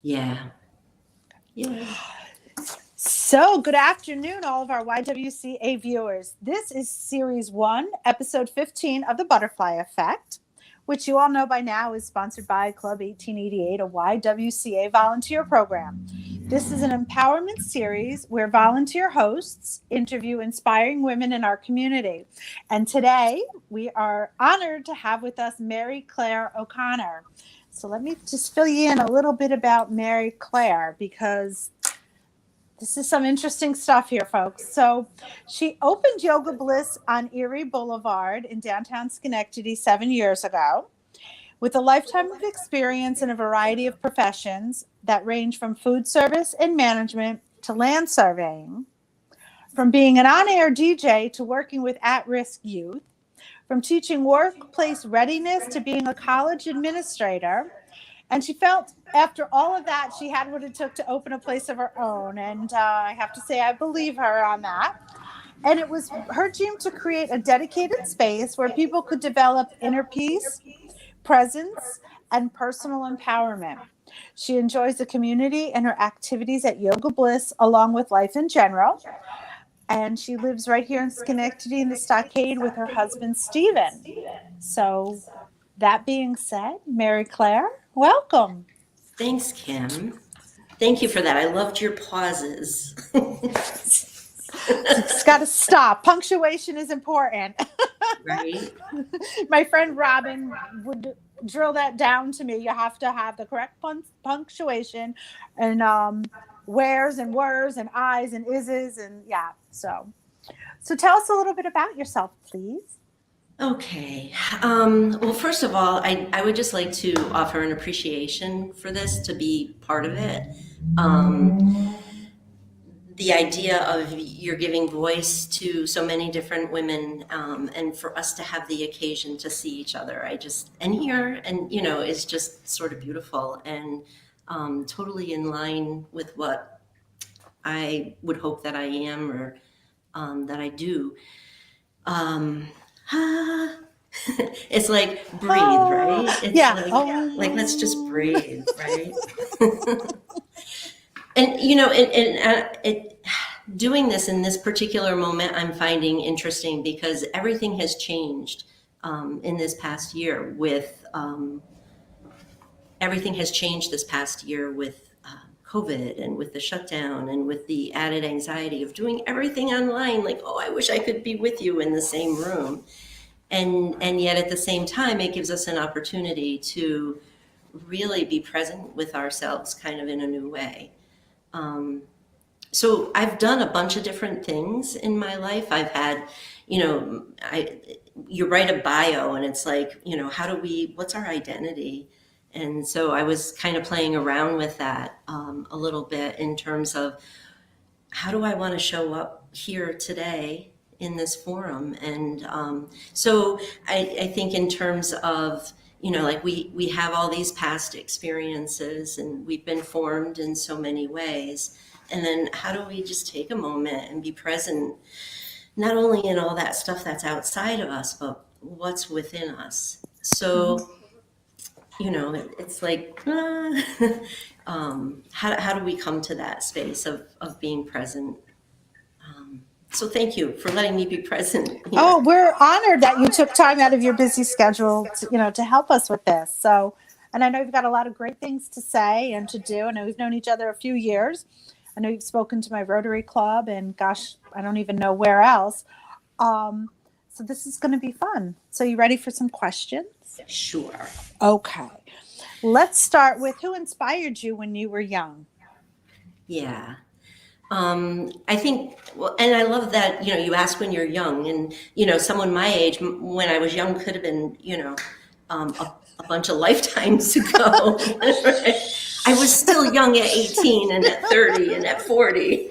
Yeah. Yeah. So, good afternoon, all of our YWCA viewers. This is Series 1, Episode 15 of The Butterfly Effect, which you all know by now is sponsored by Club 1888, a YWCA volunteer program. This is an empowerment series where volunteer hosts interview inspiring women in our community. And today, we are honored to have with us Mary Clare O'Connor. So, let me just fill you in a little bit about Mary Clare, because this is some interesting stuff here, folks. So she opened Yoga Bliss on Erie Boulevard in downtown Schenectady 7 years ago. With a lifetime of experience in a variety of professions that range from food service and management to land surveying, from being an on-air DJ to working with at-risk youth, from teaching workplace readiness to being a college administrator. And she felt after all of that, she had what it took to open a place of her own. And I have to say, I believe her on that. And it was her dream to create a dedicated space where people could develop inner peace, presence, and personal empowerment. She enjoys the community and her activities at Yoga Bliss, along with life in general. And she lives right here in Schenectady in the Stockade with her husband, Stephen. So, that being said, Mary Clare, welcome. Thanks, Kim. Thank you for that. I loved your pauses. It's got to stop. Punctuation is important. Right? My friend Robin would drill that down to me. You have to have the correct punctuation and wheres and wers and I's and is's and yeah. So tell us a little bit about yourself, please. Okay. Well, first of all, I would just like to offer an appreciation for this, to be part of it. The idea of you're giving voice to so many different women, and for us to have the occasion to see each other, and hear, and, is just sort of beautiful and totally in line with what I would hope that I am, or that I do. It's like breathe, right? It's yeah. like let's just breathe, right? And doing this in this particular moment, I'm finding interesting because everything has changed in this past year. Everything has changed this past year with COVID and with the shutdown and with the added anxiety of doing everything online. Like, oh, I wish I could be with you in the same room. And yet at the same time, it gives us an opportunity to really be present with ourselves kind of in a new way. So I've done a bunch of different things in my life. I've had, you write a bio and it's like, what's our identity? And so I was kind of playing around with that a little bit in terms of how do I want to show up here today in this forum? And so I think in terms of, like we have all these past experiences and we've been formed in so many ways. And then how do we just take a moment and be present, not only in all that stuff that's outside of us, but what's within us? So, it's like, how do we come to that space of being present? So thank you for letting me be present here. Oh, we're honored that you took time out of your busy schedule to help us with this. So, and I know you've got a lot of great things to say and to do. I know we've known each other a few years. I know you've spoken to my Rotary Club and gosh, I don't even know where else. So this is going to be fun. So you ready for some questions? Sure. Okay. Let's start with who inspired you when you were young? Yeah. I think, well, and I love that, you ask when you're young, and, someone my age, when I was young, could have been, a bunch of lifetimes ago. I was still young at 18 and at 30 and at 40.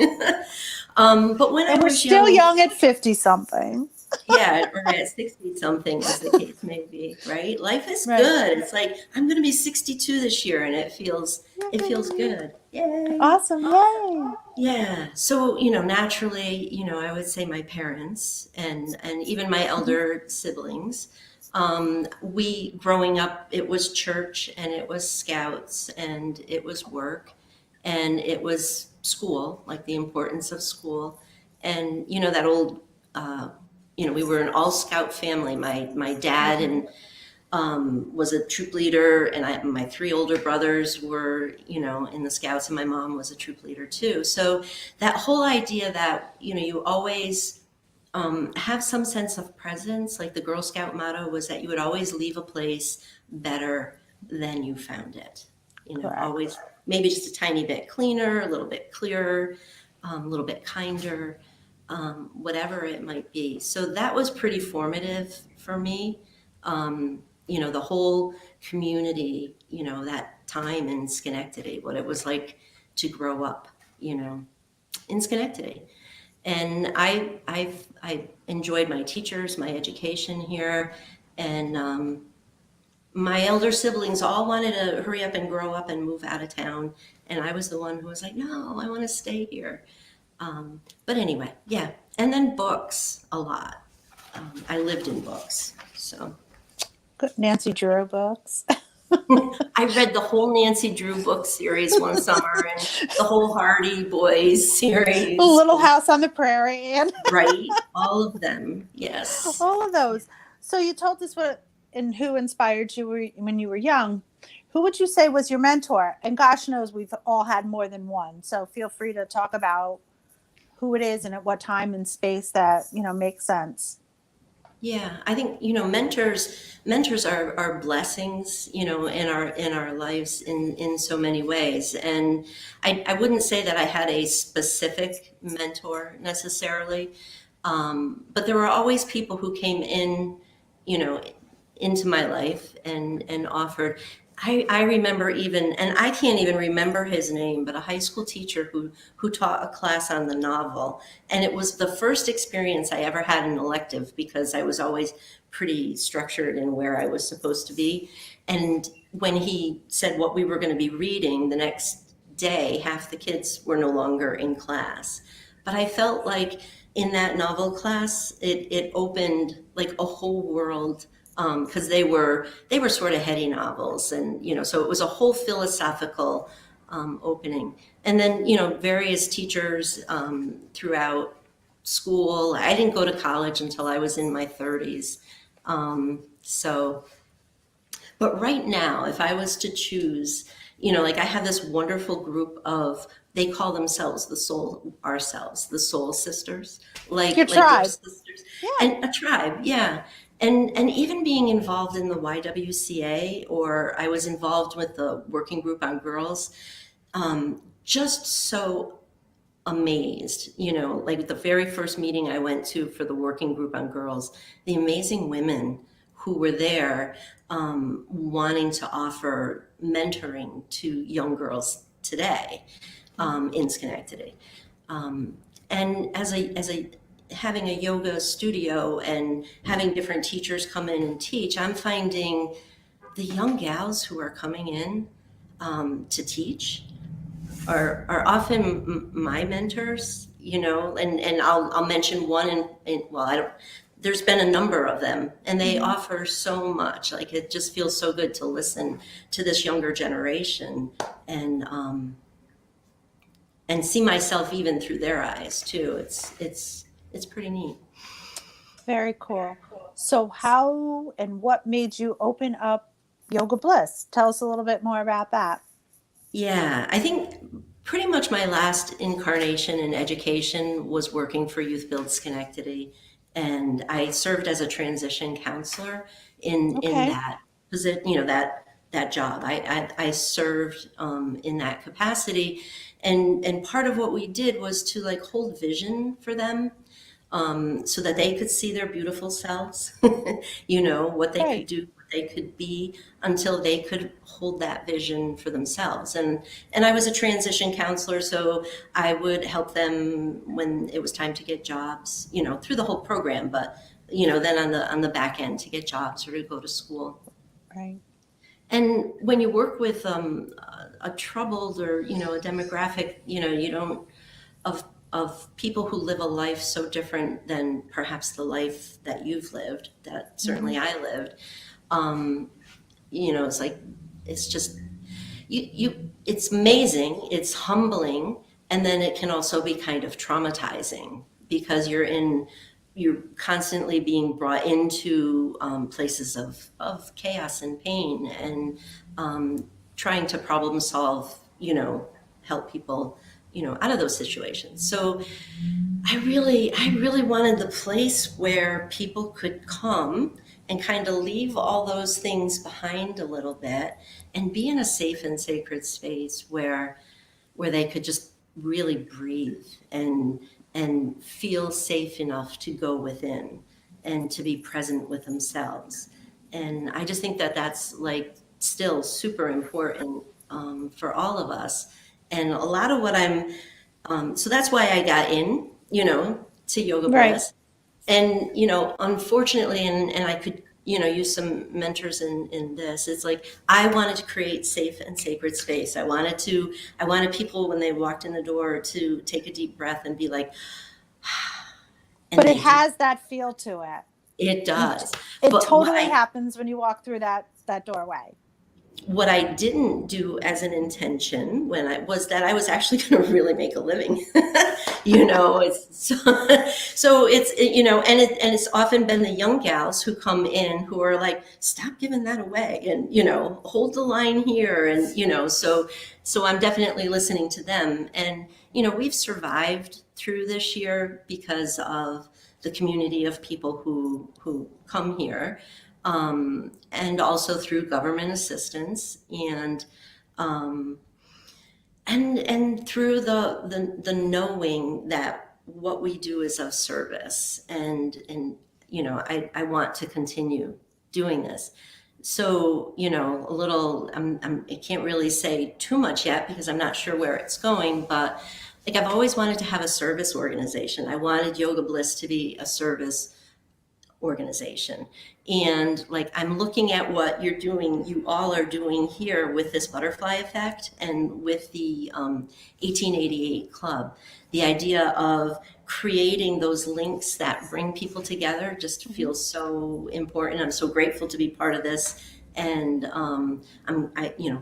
But when I was still young at 50 something. Yeah, or at 60 something, as the case may be, right? Life is good. It's like, I'm going to be 62 this year, and it feels good. Yay. Awesome. Yay. Yeah. So, naturally, I would say my parents and even my elder siblings, We, growing up, it was church and it was scouts and it was work and it was school, like the importance of school. And, that old, we were an all scout family. My dad and was a troop leader, and my three older brothers were, in the scouts, and my mom was a troop leader too. So that whole idea that, you always have some sense of presence, like the Girl Scout motto was that you would always leave a place better than you found it. Correct. Always maybe just a tiny bit cleaner, a little bit clearer, a little bit kinder, whatever it might be. So that was pretty formative for me. The whole community, that time in Schenectady, what it was like to grow up, in Schenectady. And I enjoyed my teachers, my education here, and my elder siblings all wanted to hurry up and grow up and move out of town, and I was the one who was like, no, I want to stay here. But anyway, yeah, and then books a lot. I lived in books, so. Good Nancy Drew books. I read the whole Nancy Drew book series one summer and the whole Hardy Boys series. Little House on the Prairie. And right, all of them, yes. All of those. So you told us what and who inspired you when you were young. Who would you say was your mentor? And gosh knows we've all had more than one. So feel free to talk about who it is and at what time and space that, makes sense. Yeah, I think, mentors are blessings, in our lives in so many ways. And I wouldn't say that I had a specific mentor necessarily. But there were always people who came in, into my life and offered. I remember even, and I can't even remember his name, but a high school teacher who taught a class on the novel. And it was the first experience I ever had an elective because I was always pretty structured in where I was supposed to be. And when he said what we were going to be reading the next day, half the kids were no longer in class. But I felt like in that novel class, it opened like a whole world, because they were sort of heady novels, and so it was a whole philosophical opening. And then various teachers throughout school. I didn't go to college until I was in my 30s. But right now, if I was to choose, like I have this wonderful group of, they call themselves the soul sisters, like Your tribe. sisters, Yeah. and a tribe, yeah. And even being involved in the YWCA, or I was involved with the working group on girls, just so amazed, like the very first meeting I went to for the working group on girls, the amazing women who were there, wanting to offer mentoring to young girls today, in Schenectady. And as a having a yoga studio and having different teachers come in and teach, I'm finding the young gals who are coming in to teach are often my mentors, and I'll mention one, there's been a number of them, and they offer so much. Like, it just feels so good to listen to this younger generation and see myself even through their eyes too. It's pretty neat. Very cool. So how and what made you open up Yoga Bliss? Tell us a little bit more about that. Yeah, I think pretty much my last incarnation in education was working for Youth Build Schenectady, and I served as a transition counselor in that position, that job. I served in that capacity, and part of what we did was to like hold vision for them, so that they could see their beautiful selves, what they could do, what they could be, until they could hold that vision for themselves. And I was a transition counselor, so I would help them when it was time to get jobs, through the whole program, but then on the back end to get jobs or to go to school. Right. And when you work with a troubled or a demographic, you don't of of people who live a life so different than perhaps the life that you've lived, that certainly I lived. It's like, it's just, it's amazing, it's humbling, and then it can also be kind of traumatizing because you're constantly being brought into places of chaos and pain, and trying to problem solve, help people, out of those situations. So I really wanted the place where people could come and kind of leave all those things behind a little bit and be in a safe and sacred space where they could just really breathe and feel safe enough to go within and to be present with themselves. And I just think that that's like still super important for all of us. And a lot of what so that's why I got in, to Yoga Right. Bliss. And, unfortunately, and I could, use some mentors in this, it's like, I wanted to create safe and sacred space. I wanted people when they walked in the door to take a deep breath and be like, and But it they do. has that feel to it. It does. It But totally happens when you walk through that doorway. what I didn't do as an intention was that I was actually going to really make a living. It's so it's and it's often been the young gals who come in who are like, stop giving that away, and hold the line here, and so I'm definitely listening to them. And we've survived through this year because of the community of people who come here, and also through government assistance, um, and through the knowing that what we do is of service, and I want to continue doing this. So a little, I can't really say too much yet because I'm not sure where it's going, but like, I've always wanted to have a service organization. I wanted Yoga Bliss to be a service organization. And like, I'm looking at what you all are doing here with this butterfly effect and with the 1888 Club. The idea of creating those links that bring people together just feels so important. I'm so grateful to be part of this. And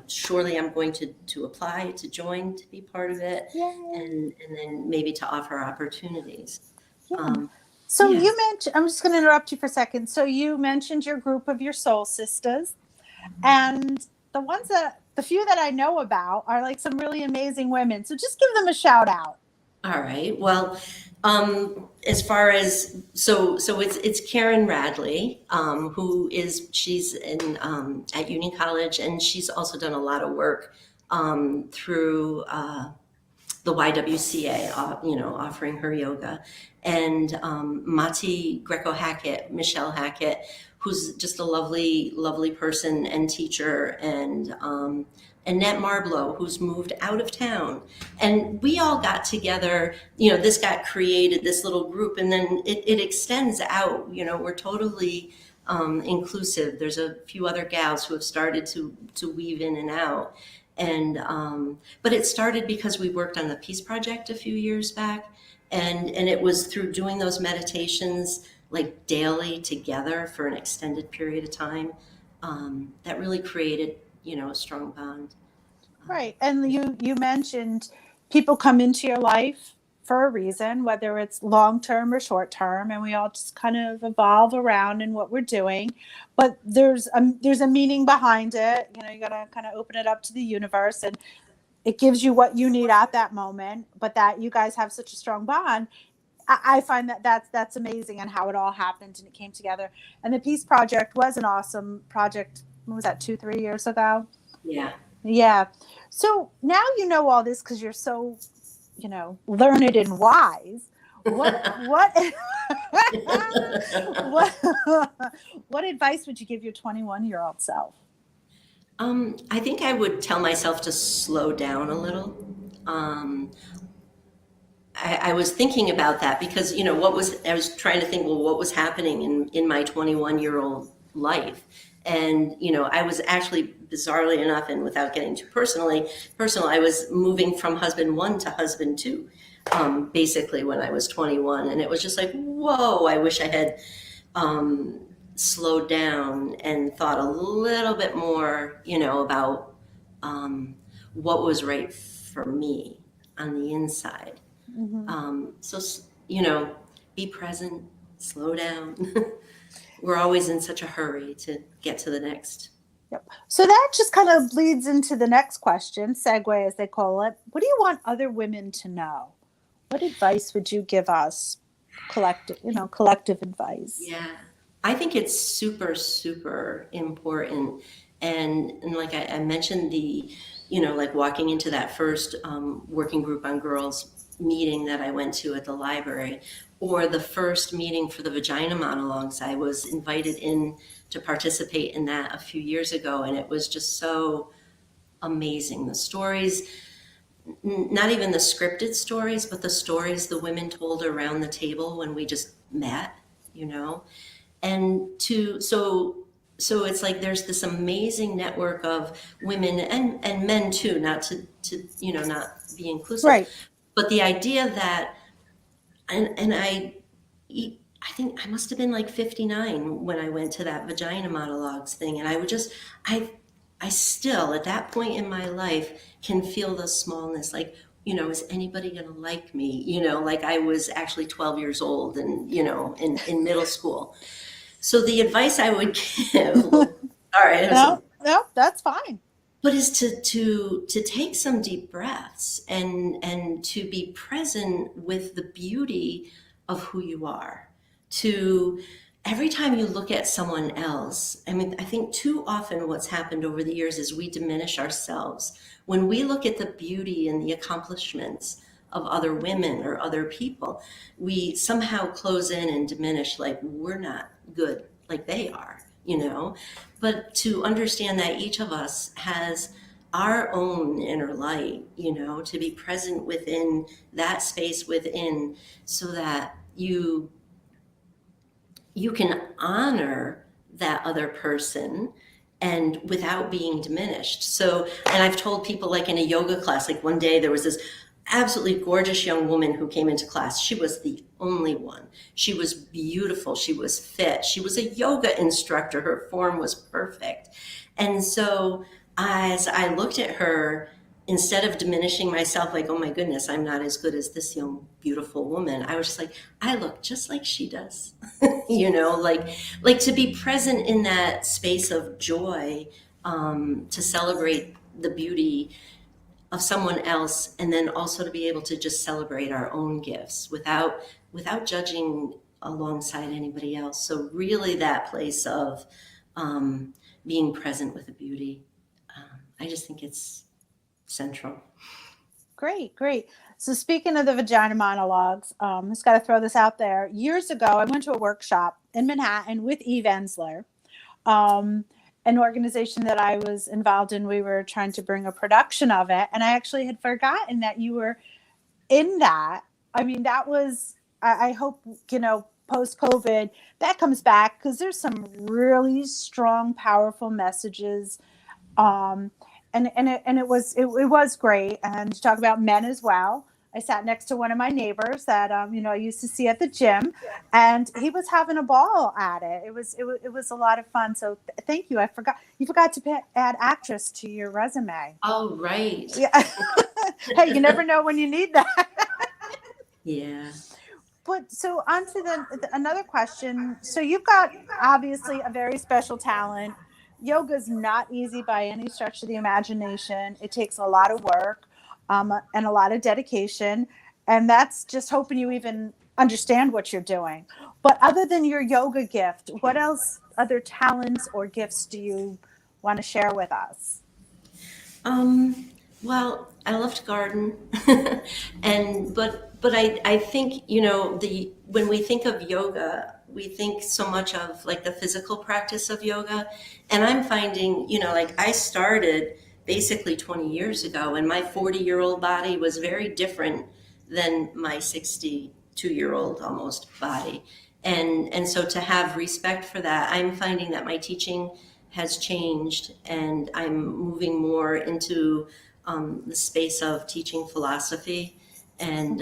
surely I'm going to apply to join, to be part of it, and then maybe to offer opportunities. So Yeah. you mentioned, I'm just going to interrupt you for a second. So you mentioned your group of your soul sisters, and the few that I know about are like some really amazing women. So just give them a shout out. All right. Well, as far as so it's Karen Radley, she's in at Union College, and she's also done a lot of work through the YWCA, offering her yoga, and Mati Greco-Hackett, Michelle Hackett, who's just a lovely, lovely person and teacher, and Annette Marblow, who's moved out of town. And we all got together, this got created, this little group, and then it extends out, we're totally inclusive. There's a few other gals who have started to weave in and out. And but it started because we worked on the Peace Project a few years back, and it was through doing those meditations like daily together for an extended period of time that really created a strong bond. Right. And you mentioned people come into your life for a reason, whether it's long term or short term, and we all just kind of evolve around in what we're doing. But there's a meaning behind it. You got to kind of open it up to the universe, and it gives you what you need at that moment. But that you guys have such a strong bond, I find that's amazing, and how it all happened and it came together. And the Peace Project was an awesome project. What was that, 2-3 years ago? Yeah. Yeah. So now you know all this because you're so, learned and wise. What what advice would you give your 21-year-old self? I think I would tell myself to slow down a little. I was thinking about that because, I was trying to think, well, what was happening in my 21-year-old life? And, I was actually bizarrely enough, and without getting too personal, I was moving from husband one to husband two, basically when I was 21. And it was just like, whoa, I wish I had slowed down and thought a little bit more, about what was right for me on the inside. So, be present, slow down. We're always in such a hurry to get to the next. Yep. So that just kind of leads into the next question, segue as they call it. What do you want other women to know? What advice would you give us? Collective advice. Yeah. I think it's super, super important. And like I mentioned, like walking into that first working group on girls meeting that I went to at the library, or the first meeting for the vagina monologues. I was invited in to participate in that a few years ago, and it was just so amazing. The stories, not even the scripted stories, but the stories the women told around the table when we just met, and so it's like there's this amazing network of women and men too, not to not be inclusive, right? But the idea that, and I think I must have been like 59 when I went to that vagina monologues thing, and I still at that point in my life can feel the smallness, like, is anybody gonna like me? Like I was actually 12 years old and in middle school. So the advice I would give, all right, no, that's fine. But is to take some deep breaths and to be present with the beauty of who you are. To every time you look at someone else, I mean, I think too often what's happened over the years is we diminish ourselves. When we look at the beauty and the accomplishments of other women or other people, we somehow close in and diminish, like we're not good like they are. But to understand that each of us has our own inner light, to be present within that space within, so that you can honor that other person and without being diminished. So, and I've told people, like in a yoga class, like one day there was this absolutely gorgeous young woman who came into class. She was the only one. She was beautiful. She was fit. She was a yoga instructor. Her form was perfect. And so as I looked at her, instead of diminishing myself, like, oh my goodness, I'm not as good as this young, beautiful woman, I was just like, I look just like she does. Like to be present in that space of joy, to celebrate the beauty of someone else, and then also to be able to just celebrate our own gifts without judging alongside anybody else. So really that place of being present with the beauty, I just think it's central. Great. So speaking of the vagina monologues, just got to throw this out there. Years ago, I went to a workshop in Manhattan with Eve Ensler, an organization that I was involved in. We were trying to bring a production of it, and I actually had forgotten that you were in that. I mean, that was, I hope, post-COVID, that comes back, because there's some really strong, powerful messages. And it was great. And to talk about men as well. I sat next to one of my neighbors that I used to see at the gym, and he was having a ball at it. It was a lot of fun. So thank you. You forgot to add actress to your resume. Oh, right. Yeah. Hey, you never know when you need that. Yeah. But so on to another question. So you've got obviously a very special talent. Yoga's not easy by any stretch of the imagination. It takes a lot of work, and a lot of dedication. And that's just hoping you even understand what you're doing. But other than your yoga gift, what else, other talents or gifts do you want to share with us? Well, I love to garden, but I think when we think of yoga, we think so much of like the physical practice of yoga, and I'm finding like I started basically 20 years ago, and my 40-year-old body was very different than my 62-year-old almost body, and so to have respect for that, I'm finding that my teaching has changed, and I'm moving more into the space of teaching philosophy, and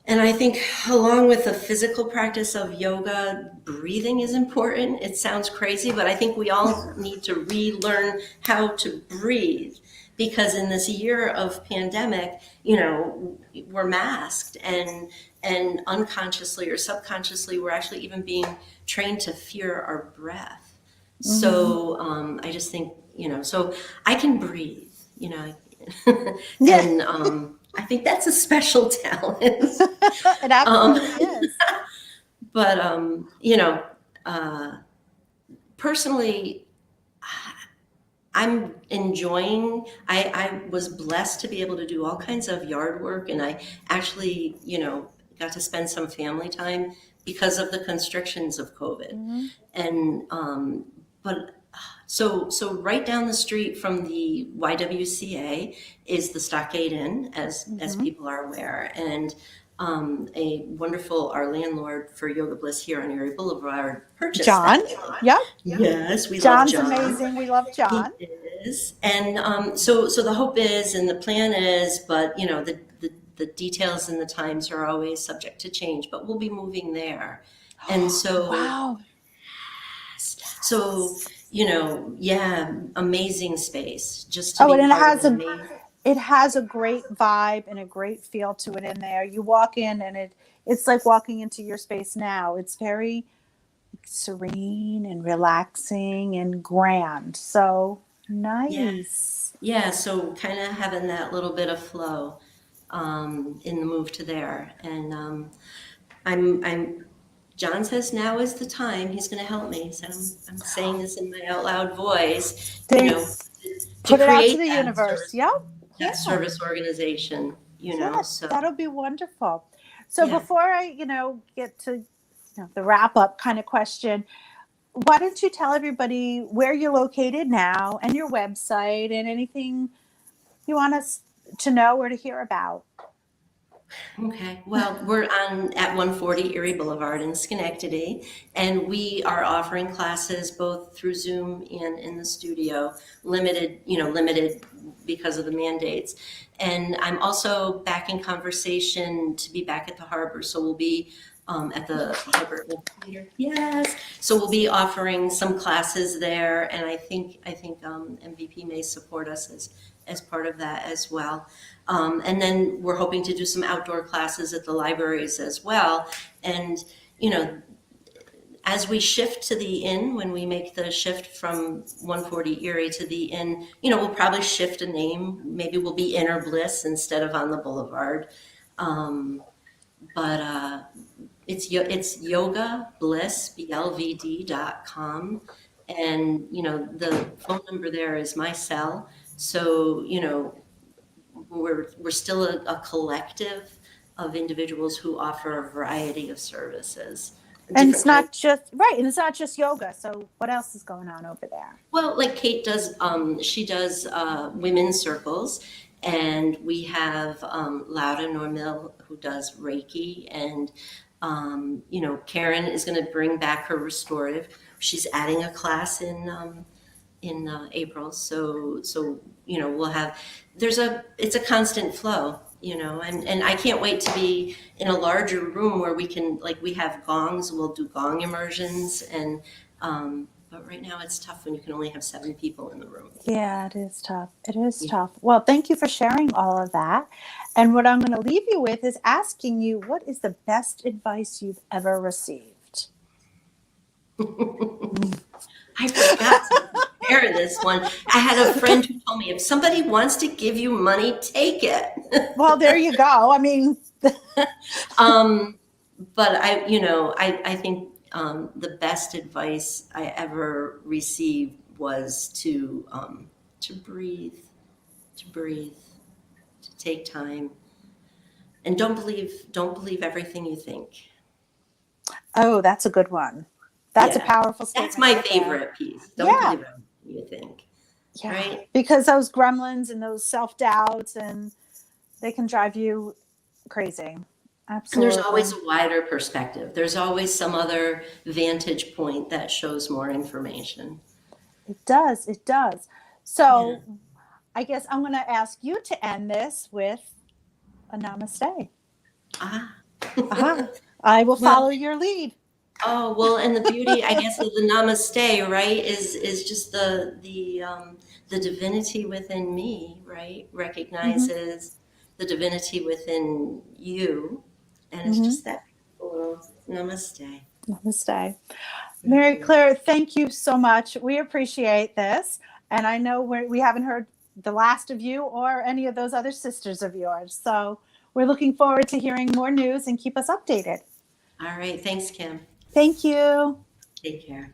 and I think along with the physical practice of yoga, breathing is important. It sounds crazy, but I think we all need to relearn how to breathe, because in this year of pandemic, we're masked, and unconsciously or subconsciously, we're actually even being trained to fear our breath. So I just think, so I can breathe, Yeah. and I think that's a special talent. It absolutely is. But uh, personally, I'm enjoying. I was blessed to be able to do all kinds of yard work, and I actually, got to spend some family time because of the constrictions of COVID. And but so right down the street from the YWCA is the Stockade Inn, as people are aware, and a wonderful, our landlord for Yoga Bliss here on Erie Boulevard purchased John. that. Yep. Yes, we love John's John. amazing. We love He John. is, and so the hope is, and the plan is, but the details and the times are always subject to change. But we'll be moving there, and so Wow. so yeah, amazing space just to Oh, be and part of an it has a great vibe and a great feel to it in there. You walk in and it's like walking into your space now. It's very serene and relaxing and grand. So nice. Yeah, so kind of having that little bit of flow in the move to there, and I'm. John says now is the time. He's going to help me. So I'm saying this in my out loud voice. To Put it out to create the universe. Yep. Yeah. that service organization. Yes, So that'll be wonderful. So yeah. before I, get to the wrap up kind of question, why don't you tell everybody where you're located now and your website and anything you want us to know or to hear about? Okay, well, we're at 140 Erie Boulevard in Schenectady, and we are offering classes both through Zoom and in the studio, limited because of the mandates. And I'm also back in conversation to be back at the harbor, so we'll be at the harbor. Yes, so we'll be offering some classes there, and I think MVP may support us as part of that as well. And then we're hoping to do some outdoor classes at the libraries as well. And, as we shift to the inn, when we make the shift from 140 Erie to the inn, we'll probably shift a name. Maybe we'll be Inner Bliss instead of on the boulevard. But it's Yoga Bliss, Blvd.com. And, the phone number there is my cell. So, we're still a collective of individuals who offer a variety of services. And it's not just right, and it's not just yoga. So what else is going on over there? Well, like Kate does, she does women's circles, and we have Lauda Normil who does Reiki, and Karen is going to bring back her restorative. She's adding a class in April, so we'll have it's a constant flow, and I can't wait to be in a larger room where we can, like, we have gongs, we'll do gong immersions, and but right now it's tough when you can only have 7 people in the room. Yeah, it is tough. It is tough. Well, thank you for sharing all of that. And what I'm going to leave you with is asking you, what is the best advice you've ever received? I forgot to prepare this one. I had a friend who told me, if somebody wants to give you money, take it. Well, there you go. I mean, but I think the best advice I ever received was to breathe, to take time, and don't believe everything you think. Oh, that's a good one. That's a powerful statement. That's my favorite piece. Don't believe everything you think. Yeah. Right? Because those gremlins and those self-doubts, and they can drive you crazy. And there's Absolutely. always a wider perspective. There's always some other vantage point that shows more information. It does. It does. So I guess I'm going to ask you to end this with a namaste. Ah. I will Well, follow your lead. oh, well, and the beauty, I guess, of the namaste, right, is just the divinity within me, right, recognizes the divinity within you, and it's just that beautiful little namaste. Namaste. Mary Clare, thank you so much. We appreciate this. And I know we haven't heard the last of you or any of those other sisters of yours. So we're looking forward to hearing more news and keep us updated. All right, thanks, Kim. Thank you. Take care.